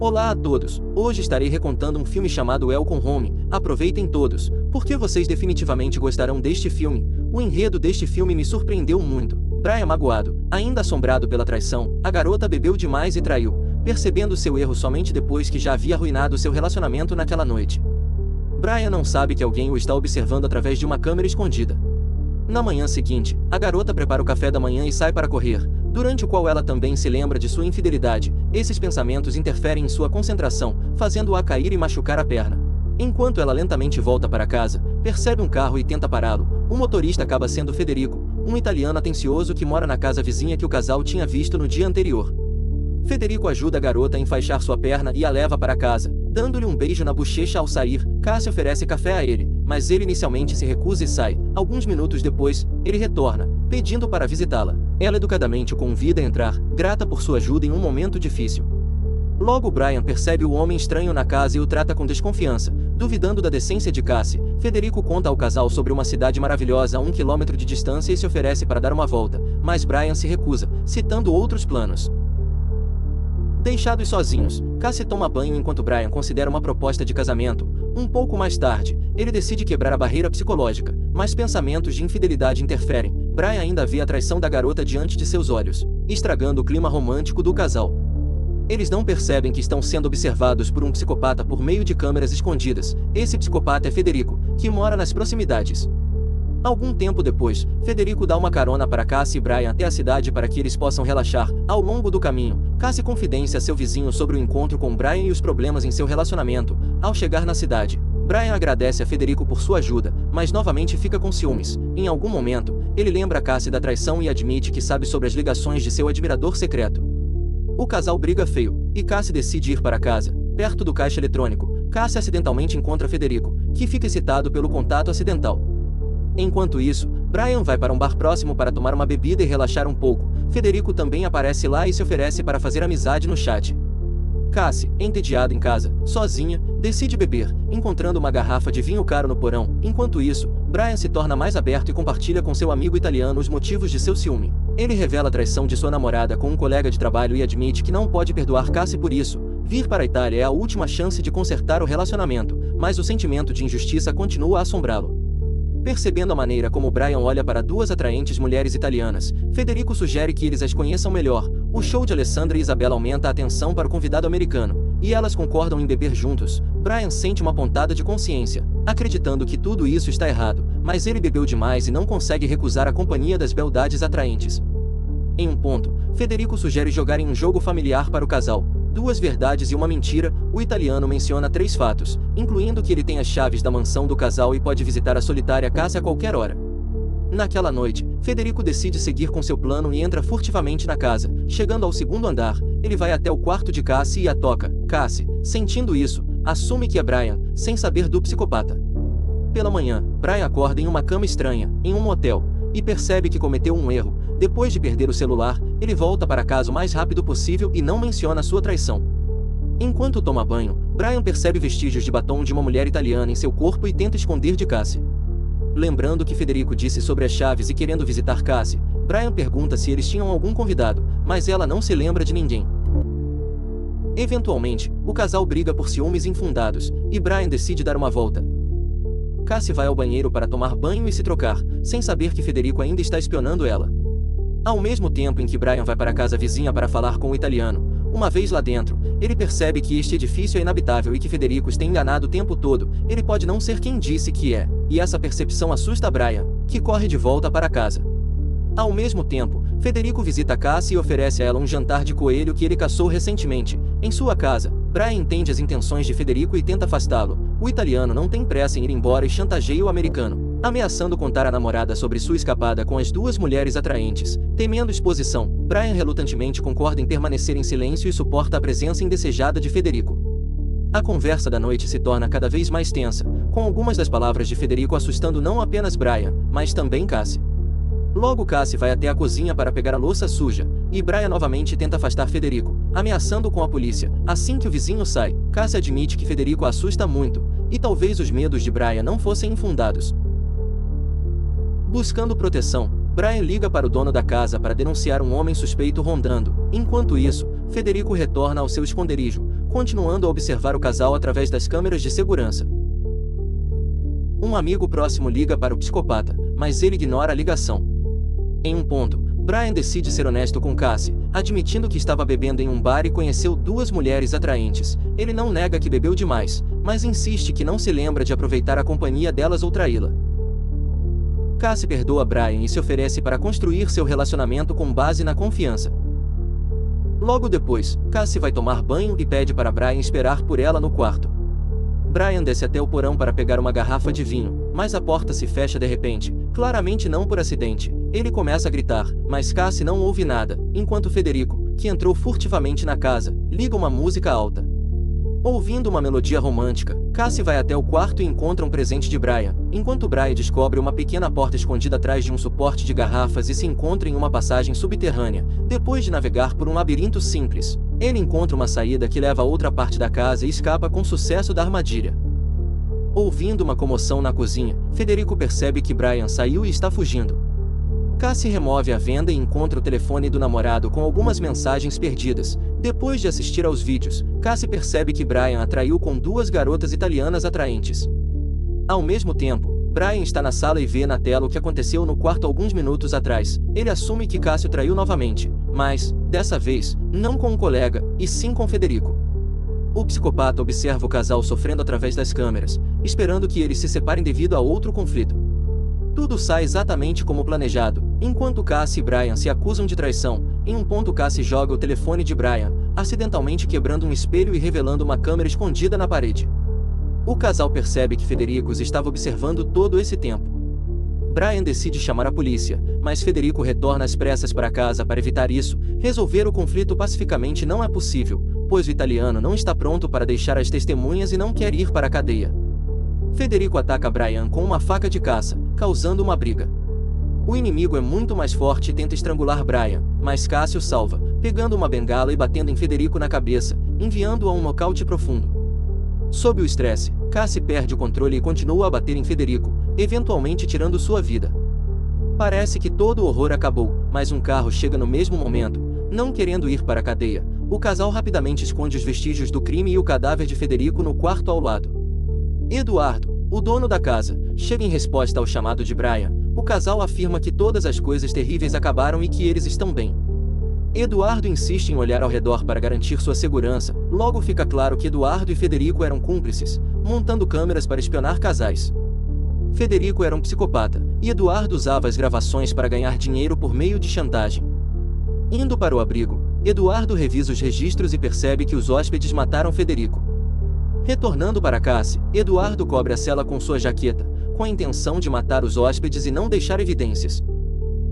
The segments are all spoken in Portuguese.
Olá a todos, hoje estarei recontando um filme chamado Welcome Home. Aproveitem todos, porque vocês definitivamente gostarão deste filme. O enredo deste filme me surpreendeu muito. Brian magoado, ainda assombrado pela traição, a garota bebeu demais e traiu, percebendo seu erro somente depois que já havia arruinado seu relacionamento naquela noite. Brian não sabe que alguém o está observando através de uma câmera escondida. Na manhã seguinte, a garota prepara o café da manhã e sai para correr, durante o qual ela também se lembra de sua infidelidade. Esses pensamentos interferem em sua concentração, fazendo-a cair e machucar a perna. Enquanto ela lentamente volta para casa, percebe um carro e tenta pará-lo. O motorista acaba sendo Federico, um italiano atencioso que mora na casa vizinha que o casal tinha visto no dia anterior. Federico ajuda a garota a enfaixar sua perna e a leva para casa, dando-lhe um beijo na bochecha ao sair. Cassie oferece café a ele, mas ele inicialmente se recusa e sai. Alguns minutos depois, ele retorna, pedindo para visitá-la. Ela educadamente o convida a entrar, grata por sua ajuda em um momento difícil. Logo Brian percebe o homem estranho na casa e o trata com desconfiança, duvidando da decência de Cassie. Federico conta ao casal sobre uma cidade maravilhosa a 1 quilômetro de distância e se oferece para dar uma volta, mas Brian se recusa, citando outros planos. Deixados sozinhos, Cassie toma banho enquanto Brian considera uma proposta de casamento. Um pouco mais tarde, ele decide quebrar a barreira psicológica, mas pensamentos de infidelidade interferem. Brian ainda vê a traição da garota diante de seus olhos, estragando o clima romântico do casal. Eles não percebem que estão sendo observados por um psicopata por meio de câmeras escondidas. Esse psicopata é Federico, que mora nas proximidades. Algum tempo depois, Federico dá uma carona para Cassie e Brian até a cidade para que eles possam relaxar. Ao longo do caminho, Cassie confidencia a seu vizinho sobre o encontro com Brian e os problemas em seu relacionamento. Ao chegar na cidade, Brian agradece a Federico por sua ajuda, mas novamente fica com ciúmes. Em algum momento, ele lembra Cassie da traição e admite que sabe sobre as ligações de seu admirador secreto. O casal briga feio, e Cassie decide ir para casa. Perto do caixa eletrônico, Cassie acidentalmente encontra Federico, que fica excitado pelo contato acidental. Enquanto isso, Brian vai para um bar próximo para tomar uma bebida e relaxar um pouco. Federico também aparece lá e se oferece para fazer amizade no chat. Cassie, entediada em casa, sozinha, decide beber, encontrando uma garrafa de vinho caro no porão. Enquanto isso, Brian se torna mais aberto e compartilha com seu amigo italiano os motivos de seu ciúme. Ele revela a traição de sua namorada com um colega de trabalho e admite que não pode perdoar Cassie por isso. Vir para a Itália é a última chance de consertar o relacionamento, mas o sentimento de injustiça continua a assombrá-lo. Percebendo a maneira como Brian olha para duas atraentes mulheres italianas, Federico sugere que eles as conheçam melhor. O show de Alessandra e Isabella aumenta a atenção para o convidado americano, e elas concordam em beber juntos. Brian sente uma pontada de consciência, acreditando que tudo isso está errado, mas ele bebeu demais e não consegue recusar a companhia das beldades atraentes. Em um ponto, Federico sugere jogarem um jogo familiar para o casal. 2 verdades e uma mentira. O italiano menciona 3 fatos, incluindo que ele tem as chaves da mansão do casal e pode visitar a solitária Cassie a qualquer hora. Naquela noite, Federico decide seguir com seu plano e entra furtivamente na casa. Chegando ao 2º andar, ele vai até o quarto de Cassie e a toca. Cassie, sentindo isso, assume que é Brian, sem saber do psicopata. Pela manhã, Brian acorda em uma cama estranha, em um motel, e percebe que cometeu um erro. Depois de perder o celular, ele volta para casa o mais rápido possível e não menciona sua traição. Enquanto toma banho, Brian percebe vestígios de batom de uma mulher italiana em seu corpo e tenta esconder de Cassie. Lembrando que Federico disse sobre as chaves e querendo visitar Cassie, Brian pergunta se eles tinham algum convidado, mas ela não se lembra de ninguém. Eventualmente, o casal briga por ciúmes infundados, e Brian decide dar uma volta. Cassie vai ao banheiro para tomar banho e se trocar, sem saber que Federico ainda está espionando ela. Ao mesmo tempo em que Brian vai para a casa vizinha para falar com o italiano, uma vez lá dentro, ele percebe que este edifício é inabitável e que Federico está enganado o tempo todo. Ele pode não ser quem disse que é, e essa percepção assusta Brian, que corre de volta para casa. Ao mesmo tempo, Federico visita Cassie e oferece a ela um jantar de coelho que ele caçou recentemente. Em sua casa, Brian entende as intenções de Federico e tenta afastá-lo. O italiano não tem pressa em ir embora e chantageia o americano, ameaçando contar à namorada sobre sua escapada com as 2 mulheres atraentes. Temendo exposição, Brian relutantemente concorda em permanecer em silêncio e suporta a presença indesejada de Federico. A conversa da noite se torna cada vez mais tensa, com algumas das palavras de Federico assustando não apenas Brian, mas também Cassie. Logo Cassie vai até a cozinha para pegar a louça suja, e Brian novamente tenta afastar Federico, ameaçando com a polícia. Assim que o vizinho sai, Cassie admite que Federico a assusta muito, e talvez os medos de Brian não fossem infundados. Buscando proteção, Brian liga para o dono da casa para denunciar um homem suspeito rondando. Enquanto isso, Federico retorna ao seu esconderijo, continuando a observar o casal através das câmeras de segurança. Um amigo próximo liga para o psicopata, mas ele ignora a ligação. Em um ponto, Brian decide ser honesto com Cassie, admitindo que estava bebendo em um bar e conheceu duas mulheres atraentes. Ele não nega que bebeu demais, mas insiste que não se lembra de aproveitar a companhia delas ou traí-la. Cassie perdoa Brian e se oferece para construir seu relacionamento com base na confiança. Logo depois, Cassie vai tomar banho e pede para Brian esperar por ela no quarto. Brian desce até o porão para pegar uma garrafa de vinho, mas a porta se fecha de repente, claramente não por acidente. Ele começa a gritar, mas Cassie não ouve nada, enquanto Federico, que entrou furtivamente na casa, liga uma música alta. Ouvindo uma melodia romântica, Cassie vai até o quarto e encontra um presente de Brian, enquanto Brian descobre uma pequena porta escondida atrás de um suporte de garrafas e se encontra em uma passagem subterrânea. Depois de navegar por um labirinto simples, ele encontra uma saída que leva a outra parte da casa e escapa com sucesso da armadilha. Ouvindo uma comoção na cozinha, Federico percebe que Brian saiu e está fugindo. Cassie remove a venda e encontra o telefone do namorado com algumas mensagens perdidas. Depois de assistir aos vídeos, Cassie percebe que Brian a traiu com duas garotas italianas atraentes. Ao mesmo tempo, Brian está na sala e vê na tela o que aconteceu no quarto alguns minutos atrás. Ele assume que Cassie o traiu novamente, mas, dessa vez, não com um colega, e sim com Federico. O psicopata observa o casal sofrendo através das câmeras, esperando que eles se separem devido a outro conflito. Tudo sai exatamente como planejado. Enquanto Cassie e Brian se acusam de traição, em um ponto Cassie joga o telefone de Brian, acidentalmente quebrando um espelho e revelando uma câmera escondida na parede. O casal percebe que Federico os estava observando todo esse tempo. Brian decide chamar a polícia, mas Federico retorna às pressas para casa para evitar isso. Resolver o conflito pacificamente não é possível, pois o italiano não está pronto para deixar as testemunhas e não quer ir para a cadeia. Federico ataca Brian com uma faca de caça, causando uma briga. O inimigo é muito mais forte e tenta estrangular Brian, mas Cassie o salva, pegando uma bengala e batendo em Federico na cabeça, enviando-o a um nocaute profundo. Sob o estresse, Cassie perde o controle e continua a bater em Federico, eventualmente tirando sua vida. Parece que todo o horror acabou, mas um carro chega no mesmo momento. Não querendo ir para a cadeia, o casal rapidamente esconde os vestígios do crime e o cadáver de Federico no quarto ao lado. Eduardo, o dono da casa, chega em resposta ao chamado de Brian. O casal afirma que todas as coisas terríveis acabaram e que eles estão bem. Eduardo insiste em olhar ao redor para garantir sua segurança. Logo fica claro que Eduardo e Federico eram cúmplices, montando câmeras para espionar casais. Federico era um psicopata, e Eduardo usava as gravações para ganhar dinheiro por meio de chantagem. Indo para o abrigo, Eduardo revisa os registros e percebe que os hóspedes mataram Federico. Retornando para Cassie, Eduardo cobre a cela com sua jaqueta, com a intenção de matar os hóspedes e não deixar evidências.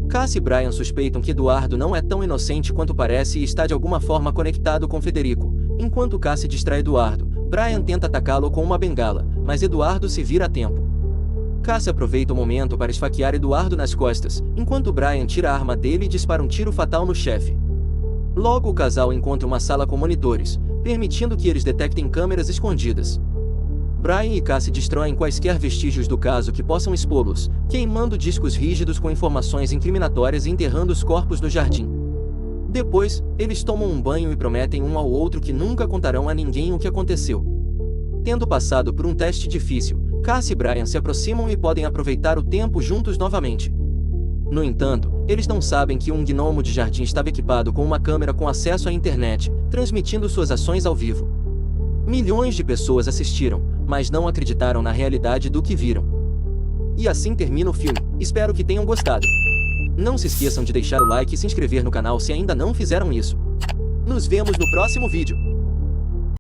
Cassie e Brian suspeitam que Eduardo não é tão inocente quanto parece e está de alguma forma conectado com Federico. Enquanto Cassie distrai Eduardo, Brian tenta atacá-lo com uma bengala, mas Eduardo se vira a tempo. Cassie aproveita o momento para esfaquear Eduardo nas costas, enquanto Brian tira a arma dele e dispara um tiro fatal no chefe. Logo o casal encontra uma sala com monitores, permitindo que eles detectem câmeras escondidas. Brian e Cassie destroem quaisquer vestígios do caso que possam expô-los, queimando discos rígidos com informações incriminatórias e enterrando os corpos no jardim. Depois, eles tomam um banho e prometem um ao outro que nunca contarão a ninguém o que aconteceu. Tendo passado por um teste difícil, Cassie e Brian se aproximam e podem aproveitar o tempo juntos novamente. No entanto, eles não sabem que um gnomo de jardim estava equipado com uma câmera com acesso à internet, transmitindo suas ações ao vivo. Milhões de pessoas assistiram, mas não acreditaram na realidade do que viram. E assim termina o filme. Espero que tenham gostado. Não se esqueçam de deixar o like e se inscrever no canal se ainda não fizeram isso. Nos vemos no próximo vídeo.